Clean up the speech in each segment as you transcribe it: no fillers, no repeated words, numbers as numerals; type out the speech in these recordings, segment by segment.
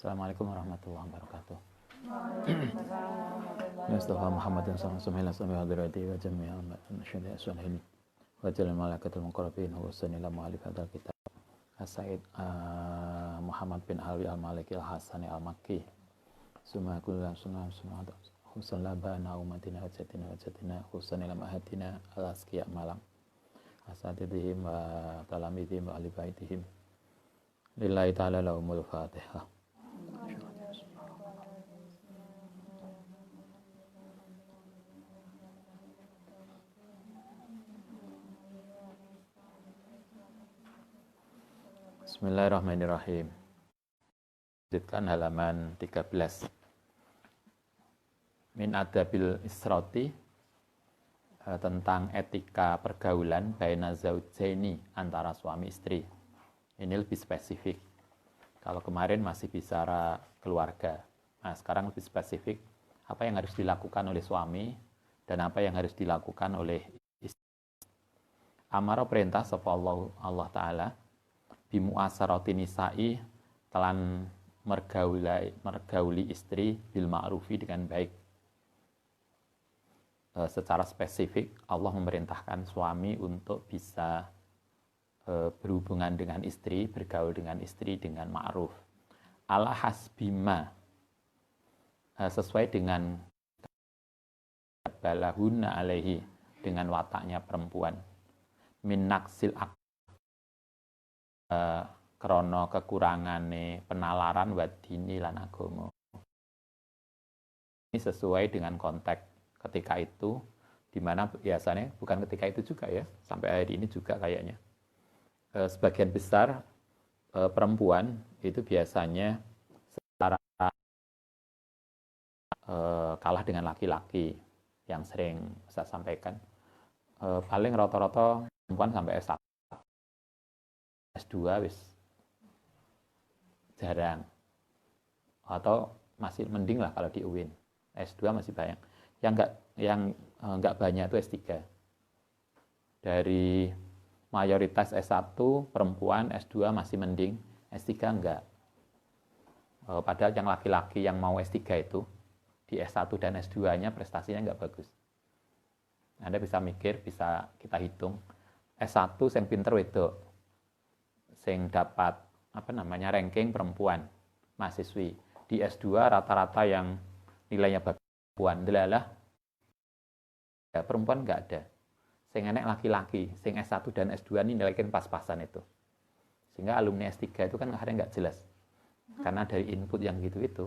Assalamualaikum warahmatullahi wabarakatuh. Mustafa Muhammadin sallallahu alaihi wasallam hadirati wa jami'a masyhadu aswalhin wa jalal malaikatul muqarrabin wa sanila mu'alif hadzal kitab As-Said Muhammad bin Alwi al-Maliki al-Hasani al-Makki summa kullu sunnah husan labana umatina wa jatina husan ila mahatina al-asqiya malam asatidihim wa talamidihim wa alibaitihim lillahi ta'ala lahumul fatihah. Bismillahirrahmanirrahim. Lanjutkan halaman 13. Min adabil israti, tentang etika pergaulan baina zaujaini, antara suami istri. Ini lebih spesifik. Kalau kemarin masih bicara keluarga. Nah, sekarang lebih spesifik apa yang harus dilakukan oleh suami dan apa yang harus dilakukan oleh istri. Amara perintah sapa Allah Ta'ala bimu'asarati nisa'i, telan mergauli istri bil ma'rufi, dengan baik. Secara spesifik Allah memerintahkan suami untuk bisa berhubungan dengan istri, bergaul dengan istri dengan ma'ruf. Ala hasbima, sesuai dengan balahunna alaihi, dengan wataknya perempuan. Min naksil krono kekurangane penalaran wadini lan agama. Ini sesuai dengan konteks ketika itu, di mana biasanya bukan ketika itu juga ya, sampai hari ini juga kayaknya sebagian besar perempuan itu biasanya secara kalah dengan laki-laki. Yang sering saya sampaikan, paling rata-rata perempuan sampai S1, S2 wis jarang, atau masih mending lah kalau di UIN. S2 masih banyak. Yang enggak banyak itu S3. Dari mayoritas S1 perempuan, S2 masih mending, S3 enggak. Padahal yang laki-laki yang mau S3 itu di S1 dan S2-nya prestasinya enggak bagus. Anda bisa mikir, bisa kita hitung. S1 yang pinter wedok, sing dapat ranking perempuan mahasiswi. Di S2 rata-rata yang nilainya perempuan, delalah ya, perempuan nggak ada. Sing enek laki-laki, sing S1 dan S2 ini nilainya pas-pasan itu. Sehingga alumni S3 itu kan akhirnya nggak jelas. Karena dari input yang gitu itu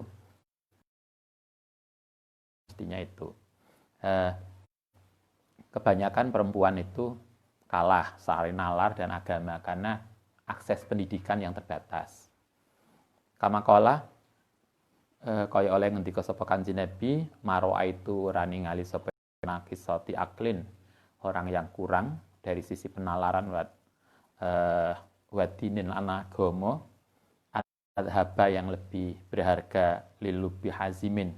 mestinya itu. Kebanyakan perempuan itu kalah secara nalar dan agama karena akses pendidikan yang terbatas. Kama qala, kaya oleh ngendika sapa Kanjeng Nabi, maroa itu rani ngali sapa nakisati aklin, orang yang kurang dari sisi penalaran wadinin anagama, adhaba yang lebih berharga lilubi hazimin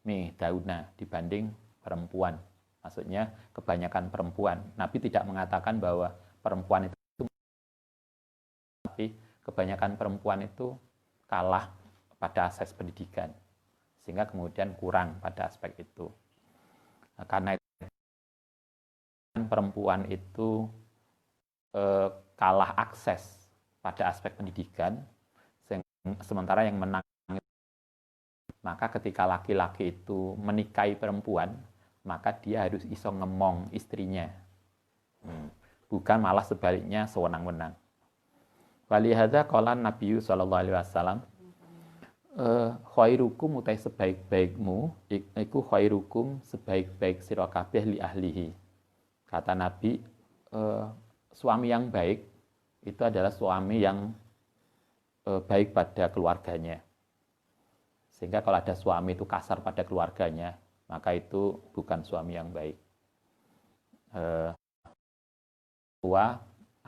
mi dauna, dibanding perempuan. Maksudnya kebanyakan perempuan. Nabi tidak mengatakan bahwa perempuan itu, tapi kebanyakan perempuan itu kalah pada akses pendidikan, sehingga kemudian kurang pada aspek itu. Karena itu, perempuan itu kalah akses pada aspek pendidikan, sementara yang menang, maka ketika laki-laki itu menikahi perempuan, maka dia harus iso ngemong istrinya, bukan malah sebaliknya sewenang-wenang. Walihada qala Nabi sallallahu alaihi wasallam, khairukum utai sebaik-baikmu iku khairukum, sebaik-baik sira kabeh li ahlihi. Kata Nabi, suami yang baik itu adalah suami yang baik pada keluarganya. Sehingga kalau ada suami itu kasar pada keluarganya, maka itu bukan suami yang baik. Tua,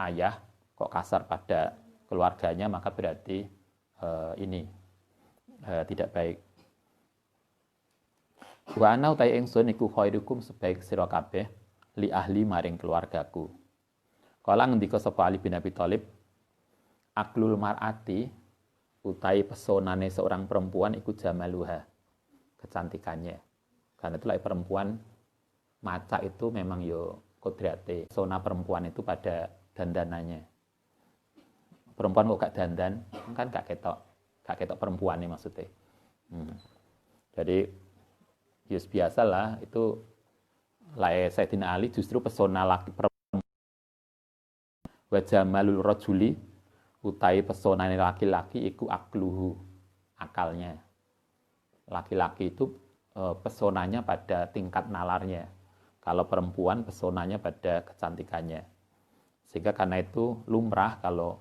ayah kok kasar pada keluarganya, maka berarti ini tidak baik. Wa ana utai ingsun iku khairukum, sebaik sira kabeh li ahli maring keluargaku. Kala ngendika sapa Ali bin Abi Thalib, aklul mar'ati, utai pesonane seorang perempuan iku jamaluha, kecantikannya. Karena itulah perempuan maca itu memang yo kodrate. Pesona perempuan itu pada dandanannya. Perempuan kok gak dandan, kan gak ketok perempuan nih maksudnya. Jadi yus biasalah itu Sayyidina Ali justru pesona laki perempuan wa jamalul rajuli utai pesonane laki-laki iku akluhu, akalnya. Laki-laki itu pesonanya pada tingkat nalarnya. Kalau perempuan pesonanya pada kecantikannya. Sehingga karena itu lumrah kalau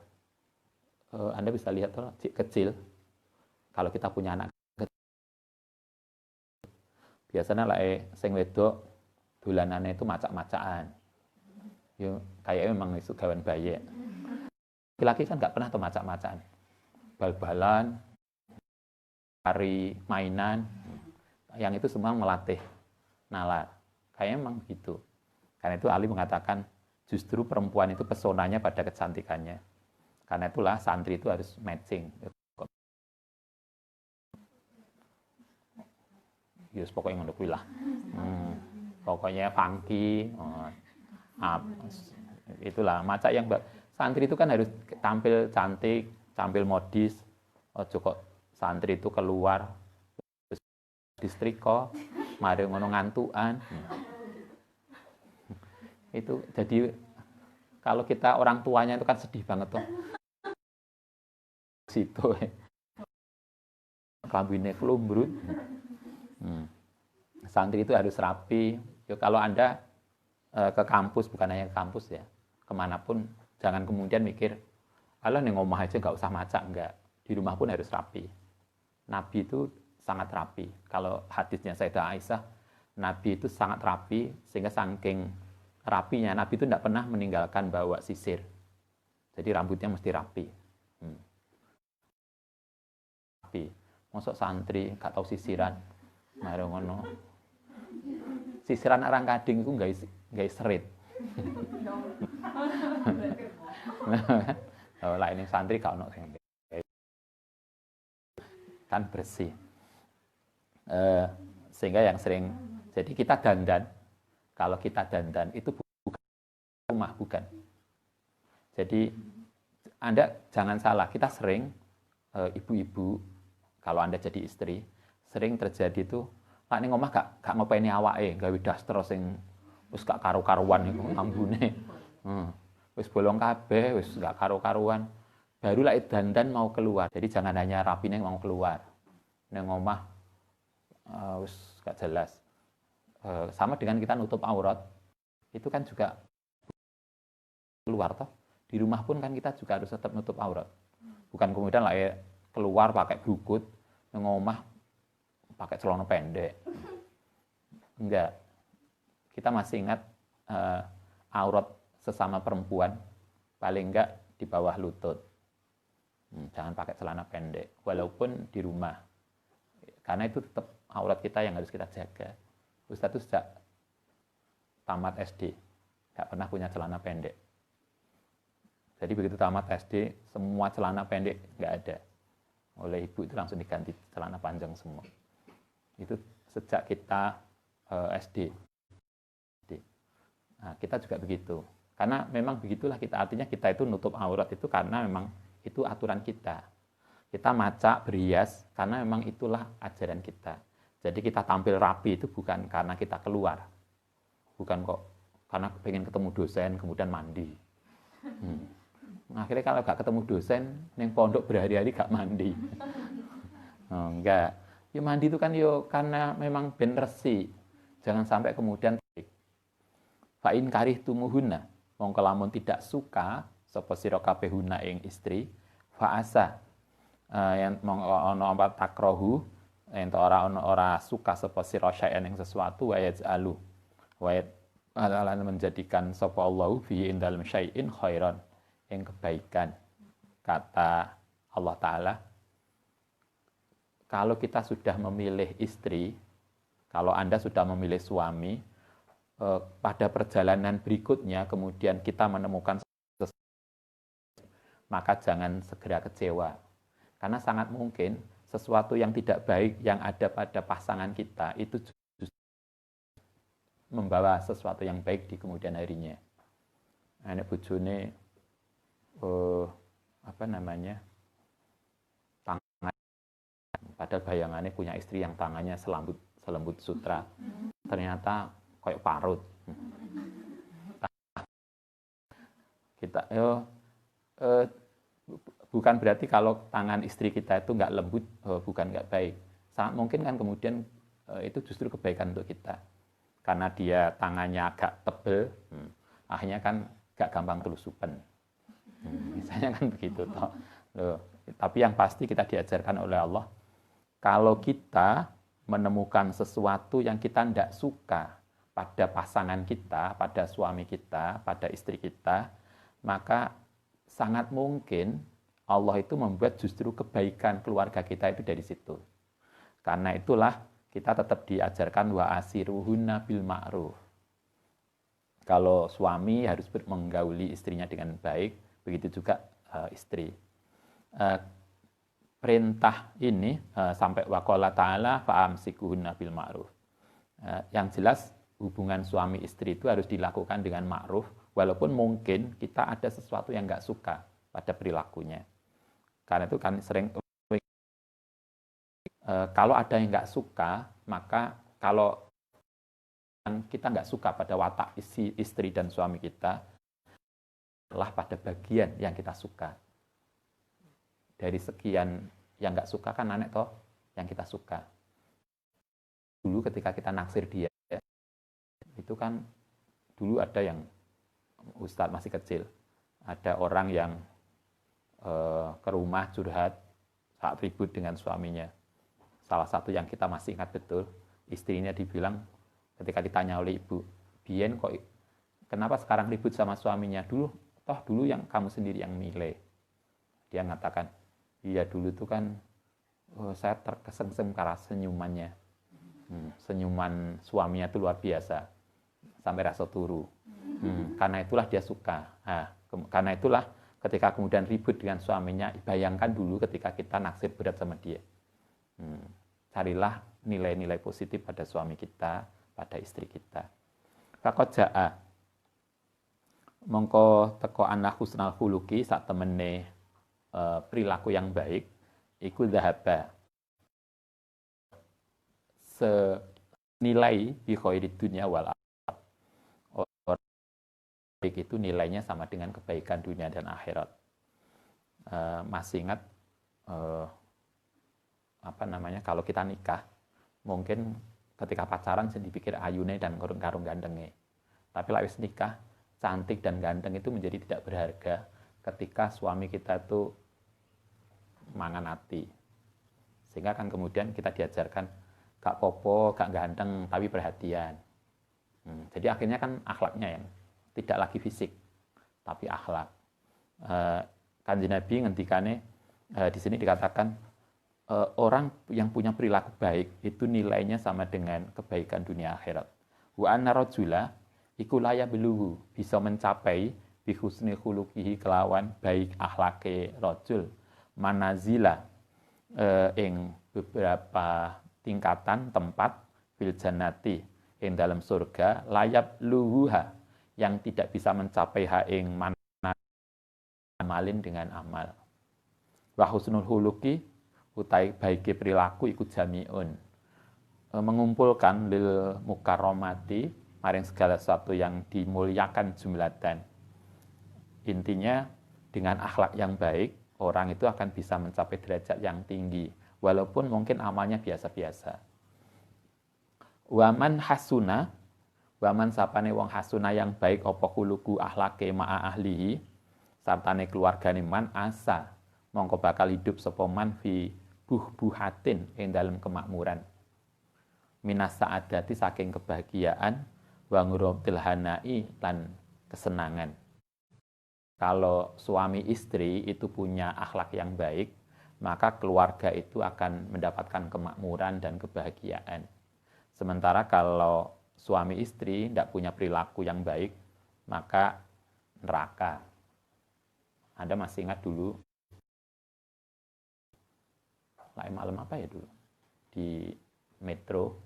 Anda bisa lihat tuh kecil, kalau kita punya anak kecil, biasanya lah sing wedok dolanane itu macak-macakan. Yo kayaknya memang itu gawan bayi. Laki-laki kan nggak pernah tuh macak-macakan. Bal-balan, cari mainan, yang itu semua melatih nalar. Kayaknya memang begitu. Karena itu Ali mengatakan justru perempuan itu pesonanya pada kecantikannya. Karena itulah santri itu harus matching. Yes, pokoknya ngono kuwi lah. Pokoknya funky. Itulah macak yang santri itu kan harus tampil cantik, tampil modis. Ojo kok santri itu keluar distriko, mari ngono ngantukan. Itu jadi kalau kita orang tuanya itu kan sedih banget tuh. Situ klambine klumbrut. Santri itu harus rapi. Yo, kalau Anda ke kampus, bukan hanya ke kampus ya, kemanapun jangan kemudian mikir, alah nih ngomah aja nggak usah macak, enggak. Di rumah pun harus rapi. Nabi itu sangat rapi. Kalau hadisnya Sayyidah Aisyah, Nabi itu sangat rapi, sehingga saking rapinya, Nabi itu tidak pernah meninggalkan bawa sisir. Jadi rambutnya mesti rapi. Rapi. Masuk santri, gak tahu sisiran. Mari ngono. Sisiran orang kading itu nggak serit. Lah ini santri gak ono kan bersih. Sehingga yang sering, jadi kita dandan, kalau kita dandan itu bukan rumah, bukan. Jadi Anda jangan salah, kita sering ibu-ibu, kalau Anda jadi istri, sering terjadi tuh, lak ning omah gak ngopeni awake, gawe daster sing wis gak karu-karuan iku ambune. Wis bolong kabeh, wis gak karu-karuan. Baru lak dandan mau keluar. Jadi jangan hanya rapine mau keluar. Ning omah wis gak jelas. Sama dengan kita nutup aurat, itu kan juga keluar toh. Di rumah pun kan kita juga harus tetap nutup aurat. Bukan kemudian lah keluar pakai brukut, ning omah pakai celana pendek. Enggak. Kita masih ingat aurat sesama perempuan paling enggak di bawah lutut. Jangan pakai celana pendek walaupun di rumah. Karena itu tetap aurat kita yang harus kita jaga. Ustadz itu sejak tamat SD enggak pernah punya celana pendek. Jadi begitu tamat SD semua celana pendek enggak ada. Oleh ibu itu langsung diganti celana panjang semua. Itu sejak kita SD. Nah, kita juga begitu. Karena memang begitulah kita, artinya kita itu nutup aurat itu karena memang itu aturan kita. Kita macak, berhias, karena memang itulah ajaran kita. Jadi kita tampil rapi itu bukan karena kita keluar. Bukan kok karena pengen ketemu dosen, kemudian mandi. Akhirnya kalau gak ketemu dosen, yang pondok berhari-hari gak mandi. Enggak. Ya mandi itu kan yo karena memang ben resi. Jangan sampai kemudian fa'in karih tumuhunna. Wong kelamun tidak suka sapa sira kabehuna ing istri, fa'asa yang ono apa takrohu ento ora suka sapa sira syai'an ing sesuatu wa yaj'alu wa menjadikan sapa Allahu fi indal syai'in khairan ing kebaikan. Kata Allah Ta'ala, kalau kita sudah memilih istri, kalau Anda sudah memilih suami, pada perjalanan berikutnya kemudian kita menemukan sesuatu, maka jangan segera kecewa. Karena sangat mungkin sesuatu yang tidak baik yang ada pada pasangan kita itu justru membawa sesuatu yang baik di kemudian harinya. Anak bojone tangan, padahal bayangannya punya istri yang tangannya selembut sutra, ternyata kayak parut. Kita bukan berarti kalau tangan istri kita itu nggak lembut, bukan nggak baik. Sangat mungkin kan kemudian itu justru kebaikan untuk kita. Karena dia tangannya agak tebel, akhirnya kan gak gampang telusupan. Misalnya kan begitu. Tapi yang pasti kita diajarkan oleh Allah, kalau kita menemukan sesuatu yang kita tidak suka pada pasangan kita, pada suami kita, pada istri kita, maka sangat mungkin Allah itu membuat justru kebaikan keluarga kita itu dari situ. Karena itulah kita tetap diajarkan wa asiruhunna bil ma'ruf. Kalau suami harus menggauli istrinya dengan baik, begitu juga istri. Perintah ini sampai waqala ta'ala fa'amsikuhunna bil ma'ruf. Yang jelas hubungan suami istri itu harus dilakukan dengan ma'ruf, walaupun mungkin kita ada sesuatu yang nggak suka pada perilakunya. Karena itu kan sering kalau ada yang nggak suka, maka kalau kita nggak suka pada watak istri dan suami kita, lah pada bagian yang kita suka. Dari sekian yang nggak suka kan aneh toh, yang kita suka. Dulu ketika kita naksir dia, itu kan dulu ada yang Ustadz masih kecil, ada orang yang ke rumah curhat saat ribut dengan suaminya. Salah satu yang kita masih ingat betul, istrinya dibilang ketika ditanya oleh ibu, Bien kok kenapa sekarang ribut sama suaminya? Dulu yang kamu sendiri yang nilai. Dia mengatakan, iya dulu tuh kan saya terkesengsem karena senyumannya. Senyuman suaminya itu luar biasa, sampai rasa turu. Karena itulah dia suka. Karena itulah ketika kemudian ribut dengan suaminya, bayangkan dulu ketika kita naksir berat sama dia. Carilah nilai-nilai positif pada suami kita, pada istri kita. Faqad ja'a mongko teko anak husnal khuluqi sak temene perilaku yang baik iku dhahaba senilai bi khairid dunya wal akhirah. Baik itu nilainya sama dengan kebaikan dunia dan akhirat. Masih ingat kalau kita nikah, mungkin ketika pacaran saya dipikir ayune dan karung gandenge. Tapi lawis nikah, cantik dan ganteng itu menjadi tidak berharga ketika suami kita itu mangan hati. Sehingga kan kemudian kita diajarkan gak popo, gak ganteng, tapi perhatian. Jadi akhirnya kan akhlaknya yang tidak lagi fisik, tapi akhlak. Kanjeng Nabi ngendikane di sini dikatakan orang yang punya perilaku baik itu nilainya sama dengan kebaikan dunia akhirat. Wa anna rajula iku laya beluhu bisa mencapai bi husni khuluqihi kelawan baik akhlake rajul manazila ing beberapa tingkatan tempat fil jannati ing dalam surga layab luhuha yang tidak bisa mencapai ha ing amalin dengan amal. Wa husnul khuluqi utai baiki perilaku ikut jami'un mengumpulkan lil mukarramati maring segala sesuatu yang dimuliakan jumlatan. Intinya dengan akhlak yang baik orang itu akan bisa mencapai derajat yang tinggi walaupun mungkin amalnya biasa-biasa. Waman hasuna waman sapane wong hasuna yang baik apa kuluku akhlake ma'a ahlihi sartane keluargane man asa mongko bakal hidup sapa man fi buhatin ing dalam kemakmuran minas sa'adati saking kebahagiaan wa ngurumtil hanai lan kesenangan. Kalau suami istri itu punya akhlak yang baik, maka keluarga itu akan mendapatkan kemakmuran dan kebahagiaan. Sementara kalau suami istri tidak punya perilaku yang baik, maka neraka. Anda masih ingat dulu malam apa ya dulu di Metro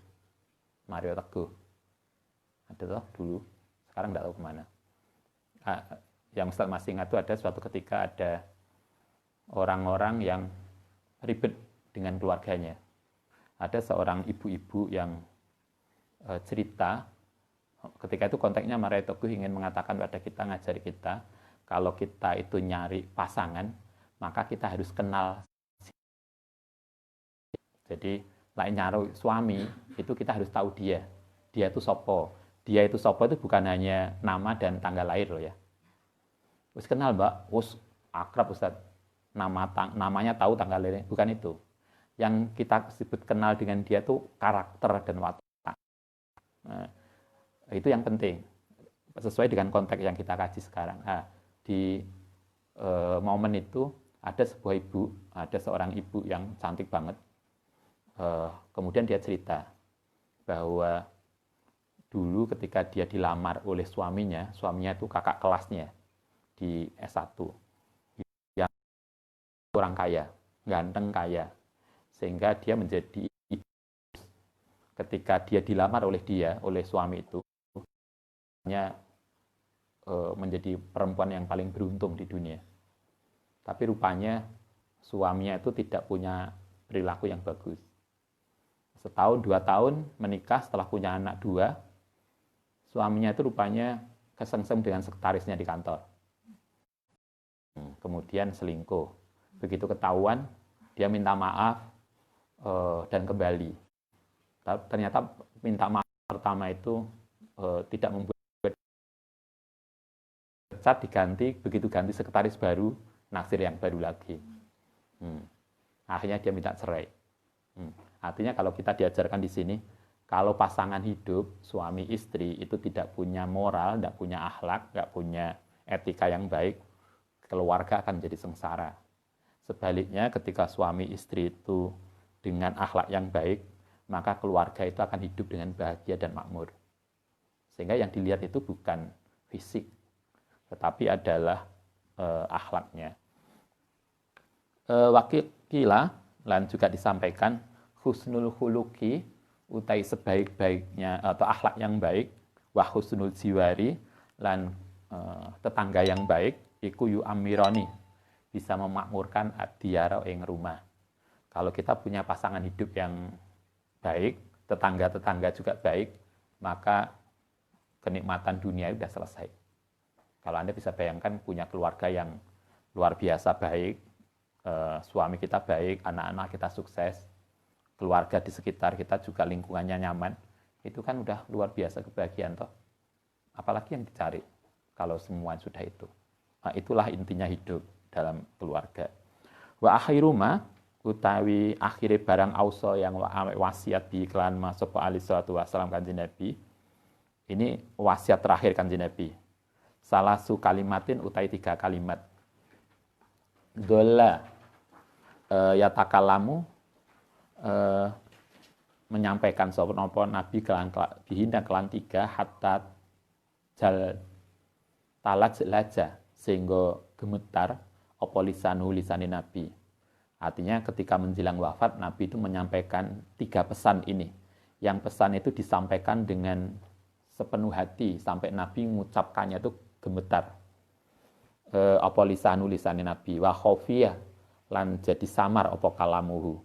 Mario Teguh ada toh dulu, sekarang nggak tahu kemana. Yang Ustadz masih ingat itu ada suatu ketika ada orang-orang yang ribet dengan keluarganya. Ada seorang ibu-ibu yang cerita, ketika itu konteksnya Mario Teguh ingin mengatakan pada kita, ngajari kita, kalau kita itu nyari pasangan, maka kita harus kenal. Jadi, lain nyari suami, itu kita harus tahu dia. Dia itu sopo. Dia itu sopo itu bukan hanya nama dan tanggal lahir loh ya. Wis kenal mbak, wis akrab Ustadz. Namanya tahu tanggal lahirnya, bukan itu. Yang kita sebut kenal dengan dia itu karakter dan watak. Nah, itu yang penting. Sesuai dengan konteks yang kita kaji sekarang. Nah, di momen itu ada seorang ibu yang cantik banget. Kemudian dia cerita bahwa dulu ketika dia dilamar oleh suaminya itu kakak kelasnya di S1, yang orang kaya, ganteng kaya, sehingga dia menjadi ketika dia dilamar oleh suami itu, menjadi perempuan yang paling beruntung di dunia. Tapi rupanya suaminya itu tidak punya perilaku yang bagus. Setahun 2 tahun menikah, setelah punya anak 2, suaminya itu rupanya kesengsem dengan sekretarisnya di kantor. Kemudian selingkuh. Begitu ketahuan, dia minta maaf dan kembali. Ternyata minta maaf pertama itu tidak membuat cat, diganti, begitu ganti sekretaris baru, naksir yang baru lagi. Akhirnya dia minta cerai. Artinya kalau kita diajarkan di sini, kalau pasangan hidup, suami istri itu tidak punya moral, tidak punya akhlak, tidak punya etika yang baik, keluarga akan jadi sengsara. Sebaliknya ketika suami istri itu dengan akhlak yang baik, maka keluarga itu akan hidup dengan bahagia dan makmur. Sehingga yang dilihat itu bukan fisik, tetapi adalah akhlaknya. Wakila, dan juga disampaikan, husnul khuluqi, utai sebaik-baiknya atau akhlak yang baik, wa husnul jiwari, dan tetangga yang baik, iku yu amironi, bisa memakmurkan ad-diyara ing rumah. Kalau kita punya pasangan hidup yang baik, tetangga-tetangga juga baik, maka kenikmatan dunia sudah selesai. Kalau Anda bisa bayangkan punya keluarga yang luar biasa baik, suami kita baik, anak-anak kita sukses, keluarga di sekitar kita juga lingkungannya nyaman, itu kan udah luar biasa kebahagiaan toh. Apalagi yang dicari kalau semua sudah itu. Nah, itulah intinya hidup dalam keluarga. Wa akhiruma, utawi akhire barang auso yang wasiat di iklan masuk alaihi salatu wassalam kanjeng Nabi. Ini wasiat terakhir kanjeng Nabi. Salasu kalimatin utai 3 kalimat. Dola yatakalamu, menyampaikan sapa Nabi bihinda kelan 3 hatta jal talat jelaja, sehingga gemetar apa lisane Nabi. Artinya ketika menjelang wafat, Nabi itu menyampaikan 3 pesan ini. Yang pesan itu disampaikan dengan sepenuh hati, sampai Nabi mengucapkannya itu gemetar. Apa lisane Nabi, wa khofiyah, lan jadi samar apa kalamuhu.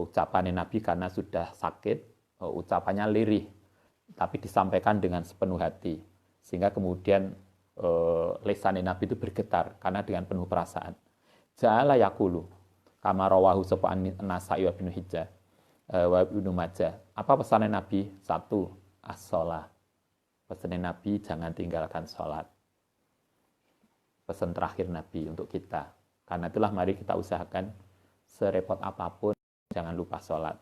Ucapannya Nabi karena sudah sakit, ucapannya lirih, tapi disampaikan dengan sepenuh hati. Sehingga kemudian lisane Nabi itu bergetar karena dengan penuh perasaan. Ja'ala yaqulu kama rawahu sapa an-Nasa'i wa Ibnu Hijjah wa Ibnu Majah. Apa pesannya Nabi? 1, as-shalah. Pesannya Nabi, jangan tinggalkan sholat. Pesan terakhir Nabi untuk kita. Karena itulah mari kita usahakan serepot apapun jangan lupa sholat.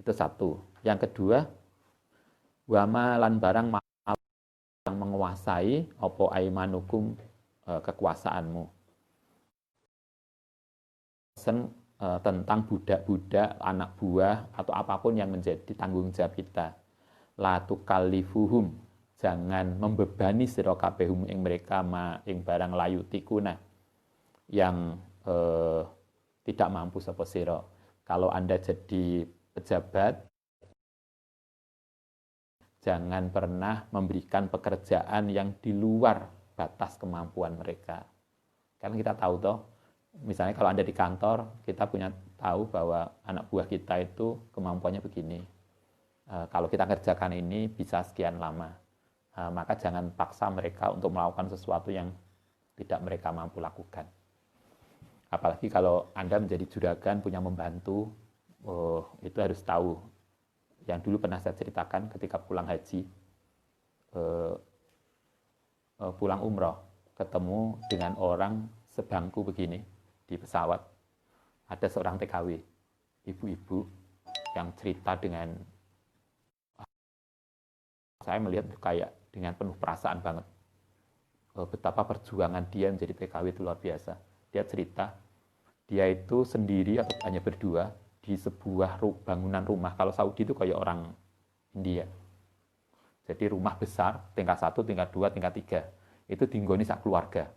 Itu 1. Yang kedua, wama lan barang yang menguasai opo aimanukum, kekuasaanmu. Pesan tentang budak-budak, anak buah, atau apapun yang menjadi tanggung jawab kita. La tukallifuhum, jangan membebani sira kabehum ing mereka ing barang layu tikuna, yang tidak mampu sapa sira. Kalau Anda jadi pejabat, jangan pernah memberikan pekerjaan yang di luar batas kemampuan mereka. Karena kita tahu toh, misalnya kalau Anda di kantor, kita punya tahu bahwa anak buah kita itu kemampuannya begini. Kalau kita kerjakan ini bisa sekian lama. Maka jangan paksa mereka untuk melakukan sesuatu yang tidak mereka mampu lakukan. Apalagi kalau Anda menjadi juragan, punya membantu, itu harus tahu. Yang dulu pernah saya ceritakan ketika pulang haji, pulang umroh, ketemu dengan orang sebangku begini di pesawat. Ada seorang TKW, ibu-ibu yang cerita dengan, saya melihat kayak dengan penuh perasaan banget. Betapa perjuangan dia menjadi TKW itu luar biasa. Dia cerita, dia itu sendiri atau hanya berdua di sebuah bangunan rumah. Kalau Saudi itu kayak orang India. Jadi rumah besar, tingkat 1, tingkat 2, tingkat 3. Itu dinggoni sak keluarga.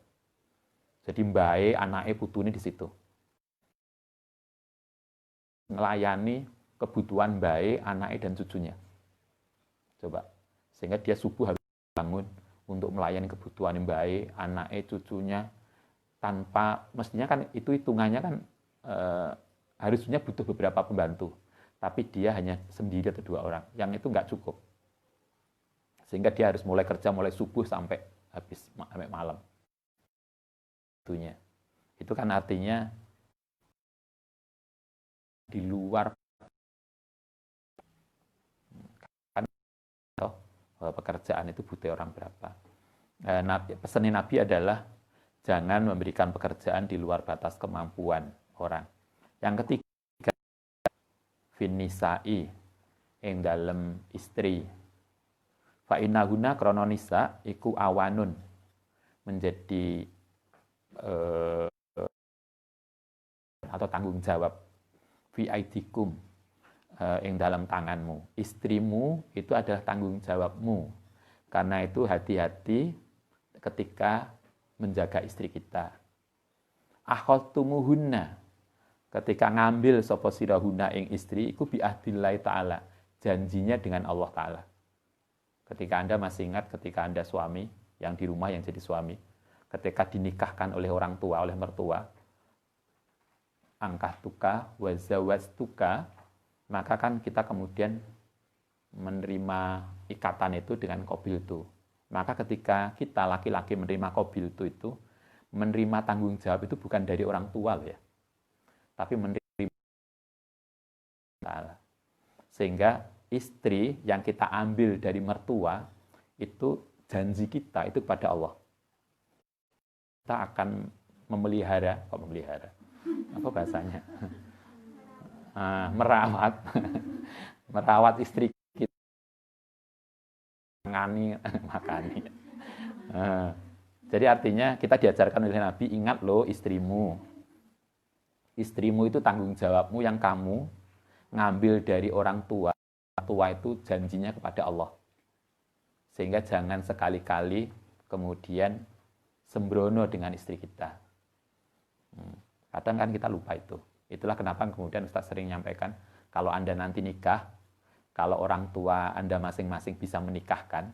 Jadi mbae, anake, putune di situ. Melayani kebutuhan mbae, anake dan cucunya. Coba. Sehingga dia subuh harus bangun untuk melayani kebutuhan mbae, anake, cucunya, tanpa, mestinya kan itu hitungannya kan harusnya butuh beberapa pembantu, tapi dia hanya sendiri atau 2 orang, yang itu nggak cukup. Sehingga dia harus mulai kerja mulai subuh sampai habis sampai malam. Itu kan artinya di luar kan pekerjaan itu butuh orang berapa. Pesan Nabi adalah jangan memberikan pekerjaan di luar batas kemampuan orang. Yang ketiga, finnisa'i ing dalem istri. Fa innahuna krana nisa iku awanun, menjadi atau tanggung jawab fi aidikum ing dalam tanganmu. Istrimu itu adalah tanggung jawabmu. Karena itu hati-hati ketika menjaga istri kita. Akhadtumuhunna, ketika ngambil sapa sirahuna ing istri iku bi ahdillahi taala, janjinya dengan Allah taala. Ketika Anda masih ingat ketika Anda suami yang di rumah yang jadi suami, ketika dinikahkan oleh orang tua, oleh mertua, angkahtuka wa zawajtuka, maka kan kita kemudian menerima ikatan itu dengan qabiltu. Maka ketika kita laki-laki menerima qabiltu itu, menerima tanggung jawab itu bukan dari orang tua loh ya, tapi menerima Allah. Sehingga istri yang kita ambil dari mertua itu janji kita itu kepada Allah. Kita akan memelihara, apa bahasanya? Merawat istri kita, makani. Jadi artinya kita diajarkan oleh Nabi, ingat loh istrimu. Istrimu itu tanggung jawabmu yang kamu ngambil dari orang tua. Tua itu janjinya kepada Allah. Sehingga jangan sekali-kali kemudian sembrono dengan istri kita. Kadang kan kita lupa itu. Itulah kenapa kemudian Ustaz sering menyampaikan, kalau Anda nanti nikah, kalau orang tua Anda masing-masing bisa menikahkan,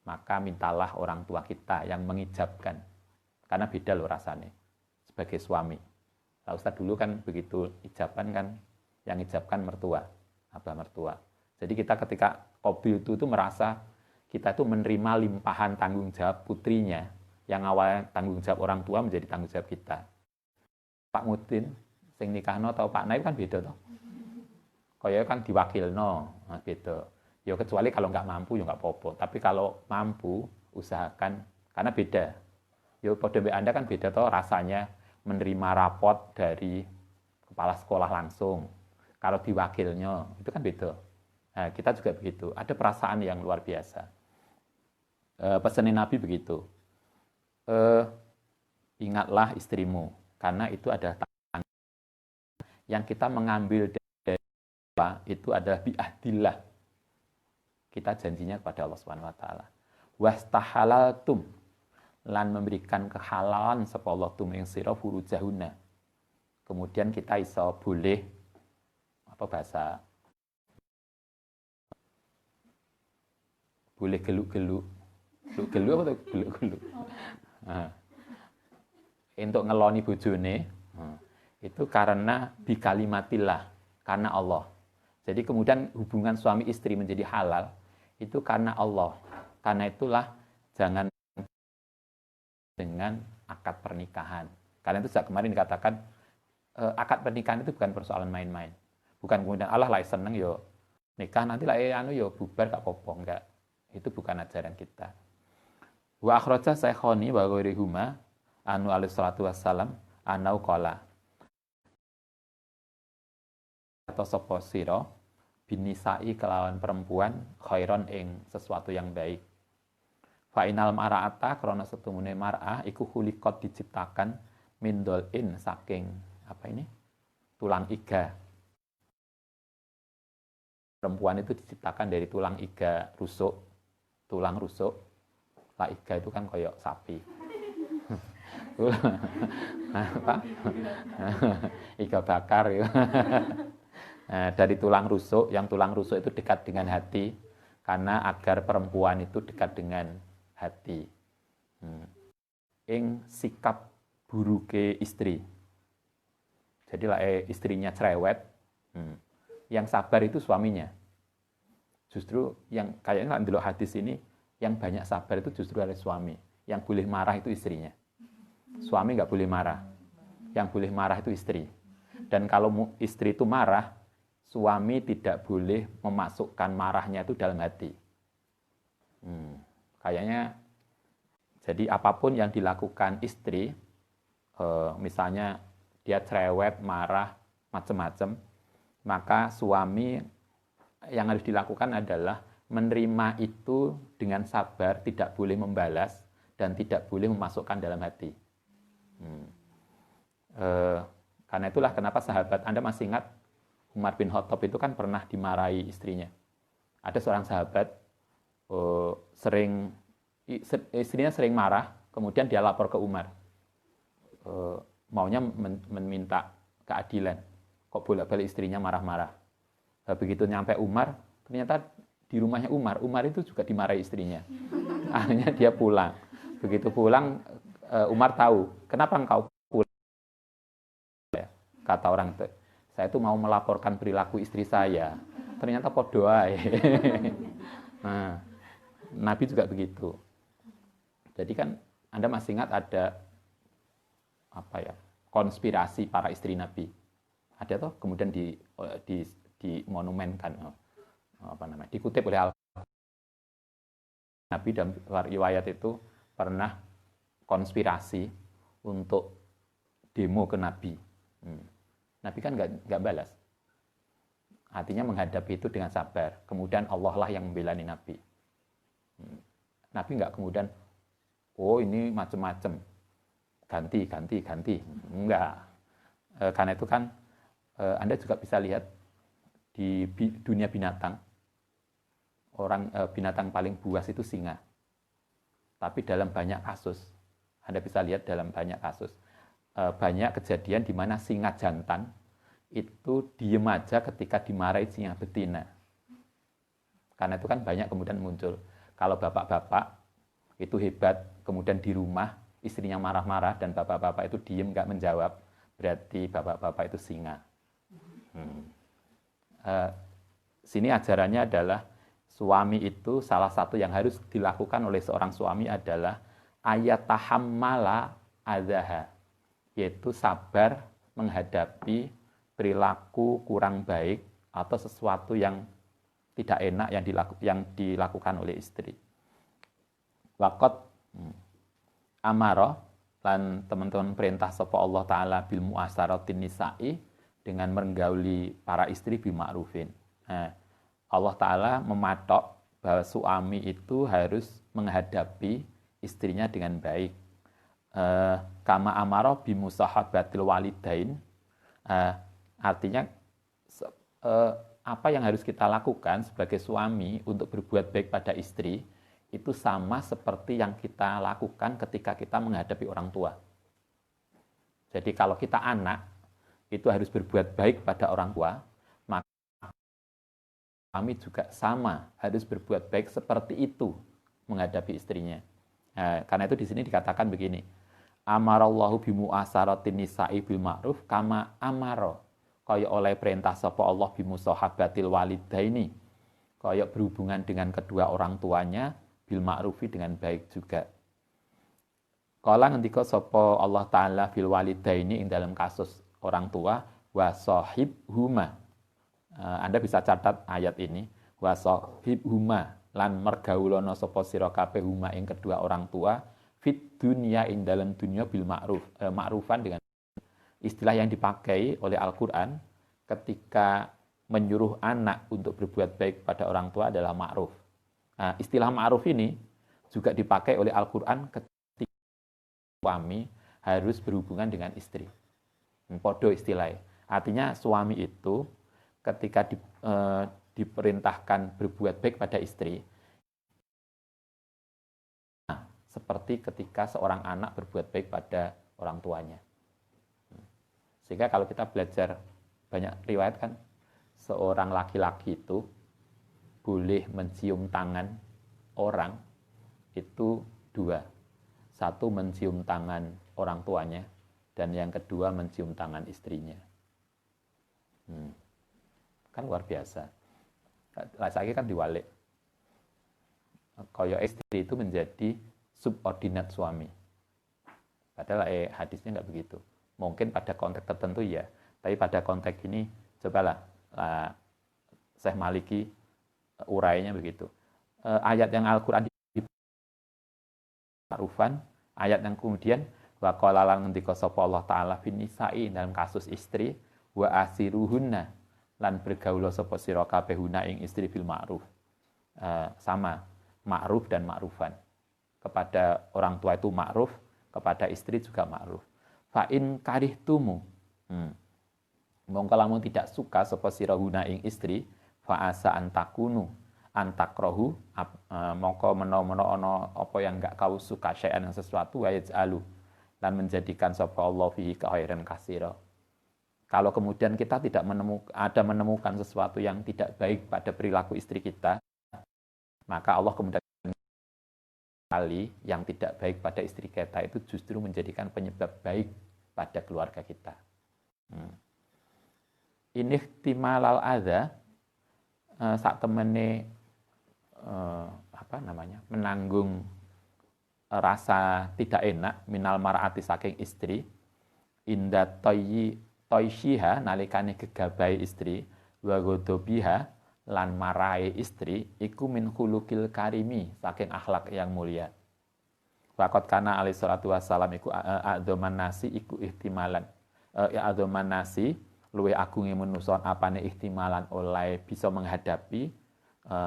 maka mintalah orang tua kita yang mengijabkan. Karena beda loh rasanya sebagai suami. Nah, Ustaz dulu kan begitu ijaban kan, yang ijabkan mertua, abah mertua. Jadi kita ketika qabil itu merasa kita itu menerima limpahan tanggung jawab putrinya, yang awalnya tanggung jawab orang tua menjadi tanggung jawab kita. Pak Mudin, sing nikahno atau Pak Naib kan beda toh. Kaya kan diwakilno, nah beda. Ya kecuali kalau nggak mampu ya nggak apa-apa. Tapi kalau mampu, usahakan, karena beda. Ya pada Anda kan beda toh rasanya menerima rapot dari kepala sekolah langsung. Kalau diwakilnya, itu kan beda. Nah, kita juga begitu. Ada perasaan yang luar biasa. Pesanin Nabi begitu. Ingatlah istrimu, karena itu adalah tangan yang kita mengambil dari apa, itu adalah bi'ahdillah. Kita janjinya kepada Allah Subhanahu wa taala. Wastahalaltum, lan memberikan kehalalan sapa Allah tum ing sira furujahuna, kemudian kita iso boleh apa bahasa boleh geluk-geluk apa tuh geluk-geluk untuk ngeloni bojone itu karena bikalimatillah, karena Allah. Jadi kemudian hubungan suami istri menjadi halal itu karena Allah. Karena itulah jangan dengan akad pernikahan. Karena itu sejak kemarin dikatakan akad pernikahan itu bukan persoalan main-main. Bukan kemudian Allah lah seneng yo nikah nanti lah yo bubar gak apa-apa, enggak. Itu bukan ajaran kita. Wa akhraja Saikhoni wa ghairihuma anu alaihi salatu wassalam anau qala atau sapa sira binisai kelawan perempuan khairon ing sesuatu yang baik. Fa inal mar'ata krana setumune mar'ah iku khuliqat diciptakan min dolin saking apa ini? Tulang iga. Perempuan itu diciptakan dari tulang iga rusuk. Tulang rusuk. Lah iga itu kan koyok sapi. Apa? Iga bakar ya. Nah, dari tulang rusuk, yang tulang rusuk itu dekat dengan hati, karena agar perempuan itu dekat dengan hati. Ing sikap buruke istri. Jadi lah istrinya cerewet, yang sabar itu suaminya. Justru yang kayaknya dulu hadis ini, yang banyak sabar itu justru adalah suami. Yang boleh marah itu istrinya. Suami nggak boleh marah. Yang boleh marah itu istri. Dan kalau istri itu marah, suami tidak boleh memasukkan marahnya itu dalam hati. Kayaknya, jadi apapun yang dilakukan istri, misalnya dia cerewet, marah, macam-macam, maka suami yang harus dilakukan adalah menerima itu dengan sabar, tidak boleh membalas, dan tidak boleh memasukkan dalam hati. Karena itulah kenapa sahabat, Anda masih ingat, Umar bin Khattab itu kan pernah dimarahi istrinya. Ada seorang sahabat istrinya sering marah, kemudian dia lapor ke Umar. Maunya meminta keadilan. Kok bolak-balik istrinya marah-marah. Begitu nyampe Umar, ternyata di rumahnya Umar itu juga dimarahi istrinya. Akhirnya dia pulang. Begitu pulang, Umar tahu, kenapa engkau pulang? Kata orang itu, saya itu mau melaporkan perilaku istri saya. Ternyata podo ae. Nah, Nabi juga begitu. Jadi kan Anda masih ingat ada konspirasi para istri Nabi. Ada toh, kemudian di monumenkan dikutip oleh Nabi dan riwayat itu pernah konspirasi untuk demo ke Nabi. Nabi kan nggak balas. Artinya menghadapi itu dengan sabar. Kemudian Allah lah yang membelani Nabi. Nabi nggak kemudian, oh ini macam-macam, ganti. Enggak. Karena itu kan Anda juga bisa lihat di dunia binatang, binatang paling buas itu singa. Tapi dalam banyak kasus, Anda bisa lihat dalam banyak kasus, banyak kejadian di mana singa jantan itu diem aja ketika dimarahi singa betina. Karena itu kan banyak kemudian muncul, kalau bapak-bapak itu hebat, kemudian di rumah istrinya marah-marah dan bapak-bapak itu diem nggak menjawab, berarti bapak-bapak itu singa. Sini ajarannya adalah suami itu salah satu yang harus dilakukan oleh seorang suami adalah ayatahammala adzaha, yaitu sabar menghadapi perilaku kurang baik atau sesuatu yang tidak enak yang dilakukan oleh istri. Waqat amara lan teman-teman perintah sapa Allah taala bil muasaratin nisa'i, dengan menggauli para istri bima'rufin. Nah, Allah taala mematok bahwa suami itu harus menghadapi istrinya dengan baik. Kama amara bimusahabatil walidain, artinya apa yang harus kita lakukan sebagai suami untuk berbuat baik pada istri itu sama seperti yang kita lakukan ketika kita menghadapi orang tua. Jadi kalau kita anak, itu harus berbuat baik pada orang tua, maka suami juga sama harus berbuat baik seperti itu menghadapi istrinya. Nah, karena itu di sini dikatakan begini, amarallahu bimu'asaratin nisa'i bil ma'ruf kama amaro, kaya oleh perintah sapa Allah bimusahabatil walidaini, kaya berhubungan dengan kedua orang tuanya bil ma'rufi dengan baik juga. Kala ngendika sapa Allah taala bil walidaini ing dalam kasus orang tua wa sahibhuma. Anda bisa catat ayat ini, wa sahibhuma lan mergaulono sapa sira kabeh huma ing kedua orang tua fit dunya ing dalam dunya bil ma'ruf, ma'rufan dengan istilah yang dipakai oleh Al-Qur'an ketika menyuruh anak untuk berbuat baik pada orang tua adalah ma'ruf. Nah, istilah ma'ruf ini juga dipakai oleh Al-Qur'an ketika suami harus berhubungan dengan istri. Podo istilahnya. Artinya suami itu ketika diperintahkan berbuat baik pada istri, nah, seperti ketika seorang anak berbuat baik pada orang tuanya. Sehingga kalau kita belajar banyak riwayat kan, seorang laki-laki itu boleh mencium tangan orang itu dua. Satu mencium tangan orang tuanya, dan yang kedua mencium tangan istrinya. Kan luar biasa. Lagi kan diwalik. Kaya istri itu menjadi subordinat suami. Padahal hadisnya nggak begitu. Mungkin pada konteks tertentu ya, tapi pada konteks ini cobalah Syekh Maliki urainya begitu. Ayat yang Al-Qur'an ma'rufan, ayat yang kemudian wa qala lan ngendika sapa Allah taala fin nisa'i dalam kasus istri wa asiruhunna lan bergaul sapa sira kabeh huna ing istri bil ma'ruf. Sama ma'ruf dan ma'rufan. Kepada orang tua itu ma'ruf, kepada istri juga ma'ruf. Fa in karihtumu, mongko lamun tidak suka sapa sira huna ing istri, fa asa antakunu antakrohu, mongko menawa ana apa yang enggak kau suka syai'an yang sesuatu wa yaj'alu dan menjadikan sapa Allah fihi khairan katsira. Kalau kemudian kita tidak menemukan sesuatu yang tidak baik pada perilaku istri kita, maka Allah kemudian kali yang tidak baik pada istri kita itu justru menjadikan penyebab baik pada keluarga kita. Ini ihtimalal adza, sak temene menanggung rasa tidak enak minal mar'ati saking istri inda toyshiha nalikane gegabai istri wa godobiha lan marai istri iku min khuluqil karimi saking akhlak yang mulia. Faqat kana alaihi salatu wassalam iku a'dzaman nasi iku ihtimalan a'dzaman nasi luwih agunge manusa apane ihtimalan oleh bisa menghadapi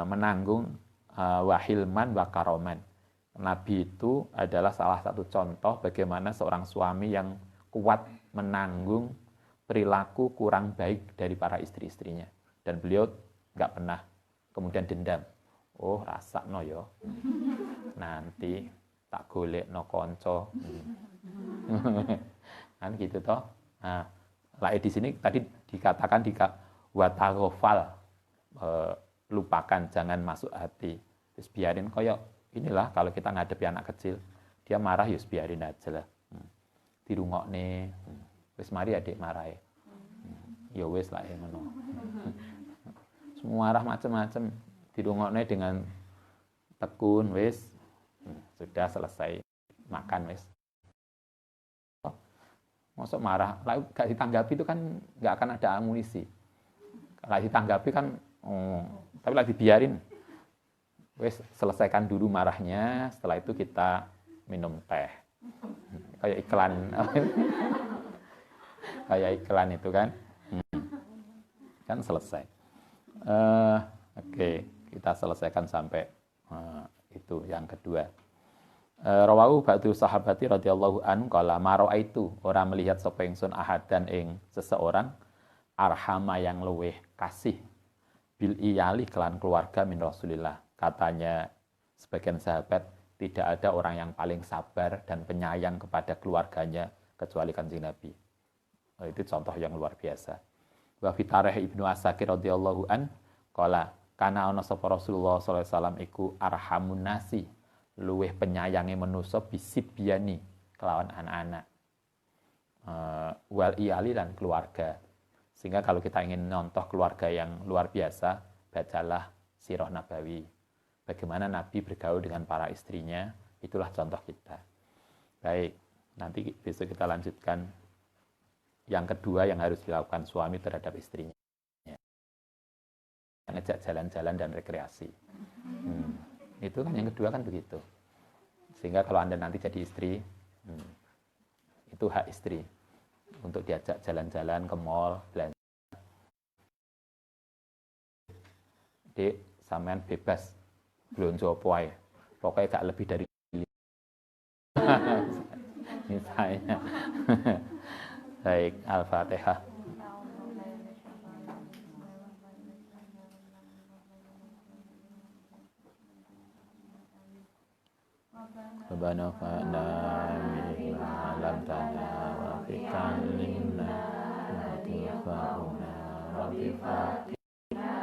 menanggung wahilman wa karoman. Nabi itu adalah salah satu contoh bagaimana seorang suami yang kuat menanggung perilaku kurang baik dari para istri-istrinya. Dan beliau nggak pernah kemudian dendam. Oh, rasa no yo. Nanti tak golek no konco. Kan gitu toh. Nah, di sini tadi dikatakan watagofal, lupakan, jangan masuk hati. Terus biarin koyok inilah kalau kita ngadepi anak kecil, dia marah ya biarin aja lah. Dirungokne, wis mari adik marah. Ya wis lah ya ngono. Semua marah macam-macam, dirungokne dengan tekun wis sudah selesai makan wis. Masuk marah, lalu gak ditanggapi itu kan gak akan ada amunisi. Kalau ditanggapi kan, tapi lagi biarin. Wes selesaikan dulu marahnya, setelah itu kita minum teh. Kayak iklan. Kayak iklan itu kan. Kan selesai. Oke, kita selesaikan sampai itu yang kedua. Rawahu ba'du sahabati radhiyallahu anhu qala mara'aitu ora melihat sapa ingsun ahadan ing seseorang arhama yang luweh kasih bil iyali kelan keluarga min Rasulillah. Katanya sebagian sahabat, tidak ada orang yang paling sabar dan penyayang kepada keluarganya kecuali Kanjeng Nabi. Itu contoh yang luar biasa. Wa fitareh Ibnu Asakir radhiyallahu an qala kana ana sapa Rasulullah sallallahu alaihi wasallam iku arhamun nasi, luweh penyayange manusa bisibyani kelawan anak-anak. Wal iyali dan keluarga. Sehingga kalau kita ingin nonton keluarga yang luar biasa, bacalah Sirah Nabawi. Bagaimana Nabi bergaul dengan para istrinya, itulah contoh kita. Baik, nanti besok kita lanjutkan yang kedua yang harus dilakukan suami terhadap istrinya. Ngejak jalan-jalan dan rekreasi. Itu kan yang kedua kan begitu. Sehingga kalau Anda nanti jadi istri, itu hak istri untuk diajak jalan-jalan ke mall, belanja. Dek, sampean bebas belanja apa ae. Pokoknya gak lebih dari misalnya. Baik, Al-Fatihah. Rabbana fa'na bima 'allamtana wa fikallimna wa tifa'una wa bifatina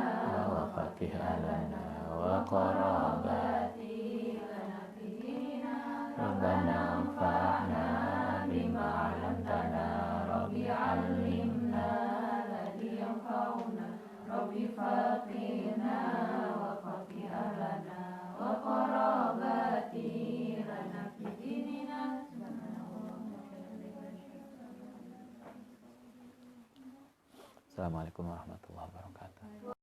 wa fatih alana wa qarabati lana bidina Rabbana fa'na bima 'allamtana Rabbi 'allimna ladzi yanfa'una Rabbi fatina wa fatih alana wa qarabati Assalamualaikum warahmatullahi wabarakatuh.